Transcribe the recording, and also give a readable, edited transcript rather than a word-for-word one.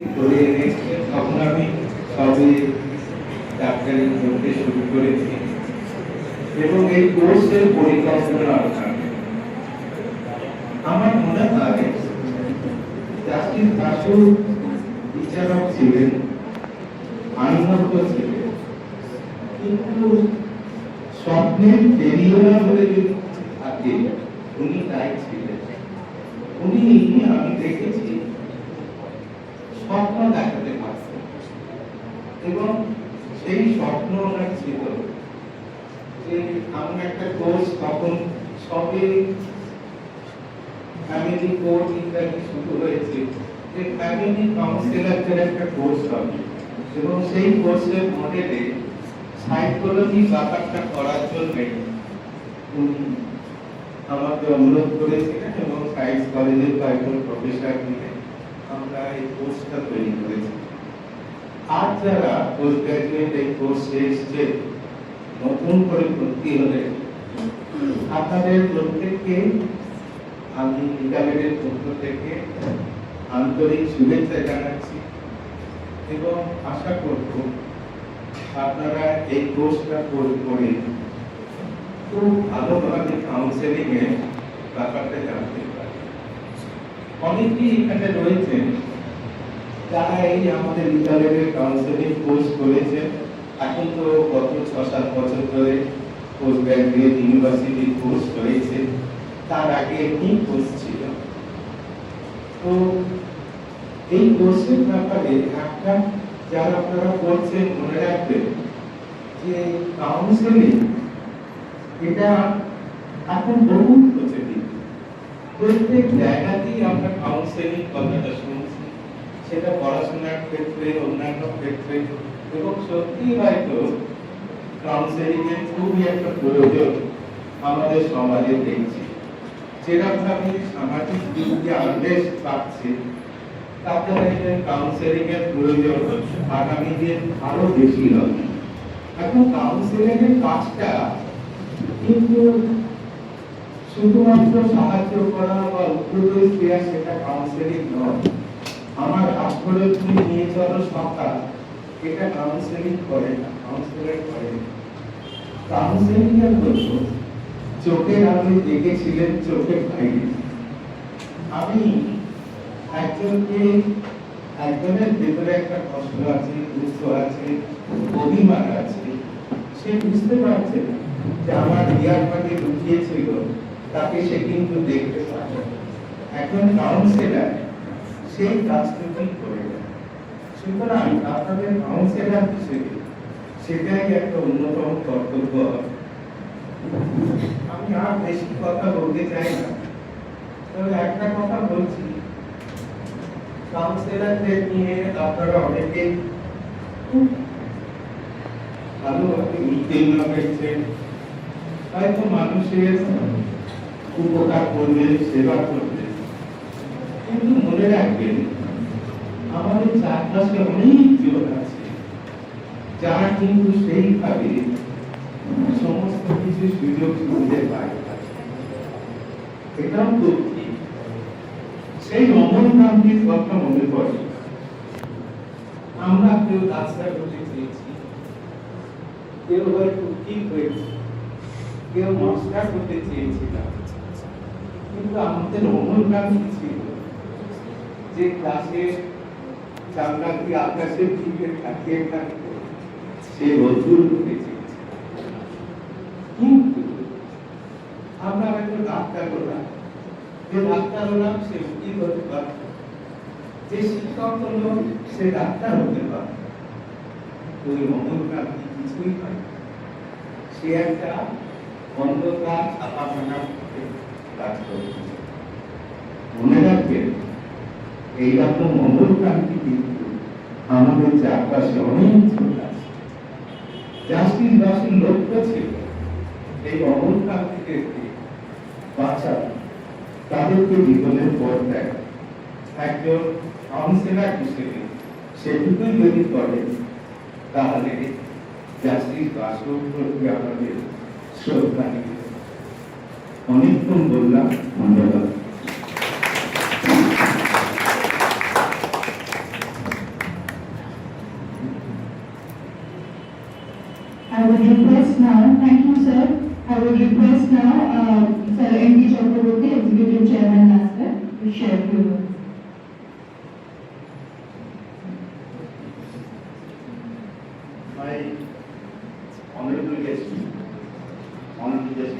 করে এনেছে তখন আমি সবে ডাক্তারি পড়তে শুরু করেছি এবং এই কোর্সের পরিকল্পনা আমার মনে হয় জাস্টিস বাসু বিচারক ছিলেন, আইনজ্ঞ ছিলেন, কিন্তু স্বপ্নের ফেরিওয়ালা বলে যদি থাকে উনি তাই ছিলেন। উনি আমি দেখেছি স্বপ্ন দেখাতে পারতেন এবং সেই স্বপ্ন ওনার ছিল যে আমি একটা কোর্স তখন সবে ফ্যামিলি কোর্স ইত্যাদি শুরু হয়েছে যে ফ্যামিলি কাউন্সিলরদের একটা কোর্স হবে এবং সেই কোর্সের মডেলে সাইকোলজি ব্যাপারটা করার জন্য উনি আমাকে অনুরোধ করেছিলেন এবং সায়েন্স কলেজের কয়েকজন প্রফেসর মিলে আমরা এই কোর্সটা তৈরি করেছি। আর যারা পোস্ট গ্রাজুয়েট এই কোর্সে এসছে নতুন করে ভর্তি হলে আপনাদের প্রত্যেককে আমি লিগামেন্টের পক্ষ থেকে আন্তরিক শুভেচ্ছা জানাচ্ছি এবং আশা করব আপনারা এই কোর্সটা করে খুব ভালোভাবে কাউন্সেলিং এর ব্যাপারটা জানতে পারেন। অনেকেই এখানে রয়েছেন যারা এই আমাদের বিদ্যালয়ের কাউন্সেলিং কোর্স করেছেন, এখন তো গত ৬-৭ বছর ধরে পোস্ট গ্রাজুয়েট ইউনিভার্সিটি কোর্স হয়েছে, তার আগে কি কোর্স ছিল। তো এই কোর্সের ব্যাপারে একটা যারা আপনারা করছেন মনে রাখবেন যে কাউন্সেলিং এটা এখন বহু প্রচলিত, প্রত্যেক জায়গাতেই আমরা কাউন্সেলিং কথাটা শুনছি, সেটা পড়াশোনার ক্ষেত্রে অন্যান্য ক্ষেত্রে, এবং সত্যি হয়তো কাউন্সেলিং এর খুবই একটা প্রয়োজন আমাদের সমাজে দেখছি। যেরকমভাবে সামাজিক দিকে আদেশ পাচ্ছে তাতে কাউন্সেলিং এর প্রয়োজন আগামী দিন আরো বেশি হবে। এখন কাউন্সেলিং এর কাজটা কিন্তু শুধুমাত্র সাহায্য করা বা উপদেশ দেওয়া সেটা কাউন্সেলিং নয়। আমার আসলে তুমি নিয়ে চলো সরকার, এটা কাউন্সেলিং করে না, কাউন্সেলিং করে না। কাউন্সেলিং এর জন্য চোখের আলো দেখেছিলেন চোখের বাইরে। আমি একজনের ভেতরে একটা কষ্ট আছে, দুঃখ আছে, অভিমান আছে, সে বুঝতে পারছে না যে আমার রিয়ার পার্টি লুকিয়েছিল তাকে সে কিন্তু দেখতে পারে। এখন কাউন্সিলার সেই কাজটুকুই করে দেয়। সুতরাং আপনাদের কাউন্সিলার হিসেবে সেটাই একটা অন্যতম কর্তব্য। আমি আর বেশি কথা বলতে চাই না, তবে একটা কথা বলছি, কাউন্সিলারদের নিয়ে আপনারা অনেকে খুব ভালোভাবে উত্তীর্ণ হয়েছেন, হয়তো মানুষের উপকার করবেন, সেবা করবেন, কিন্তু মনে রাখবেন আমাদের চারপাশে অনেক জন আছে যারা কিন্তু সেইভাবে সমস্ত কিছু সুযোগ সুবিধা পায়। এটাও তো ঠিক। সেই অমর গান্ধীর কথা মনে পড়ে, আমরা কেউ রাস্তা করতে চেয়েছি, কেউ হয়তো ঠিক হয়েছে, কেউ নষ্ট করতে চেয়েছিলাম, কিন্তু আমাদের অমর গান্ধী ছিল যে ক্লাসে জানলাটি আকাশের দিকে তাকিয়ে থাকতো, সে রোদ্দুর উঠেছে। কিন্তু আমরা হয়তো ডাক্তার হলাম, যে ডাক্তার হলাম সে উকিল হতে পারত, যে শিক্ষক হলো সে ডাক্তার হতে পারত। ওই অমর গান্ধী কিছুই হয়, সে একটা অন্ধকার ছাপাখানা কাজ করছে। মনে রাখবেন এইরকম অমর গান্ধী কিন্তু আমাদের চারপাশে অনেক জন আছে। জাস্টিস বাসুর লক্ষ্য ছিল এই অমর গান্ধীদেরকে বাঁচানো, তাদেরকে জীবনের পথ দেয়। একজন কাউন্সিলর হিসেবে সেটুকুই যদি করেন তাহলে জাস্টিস বাসুর প্রতি আমাদের শ্রদ্ধা। অনেকক্ষণ বললাম, ধন্যবাদ। would request now, thank you sir, I would request now Sir M.D. Chakraborty, Executive Chairman NASDAQ, to share a few words. My honorable guest, honorable guest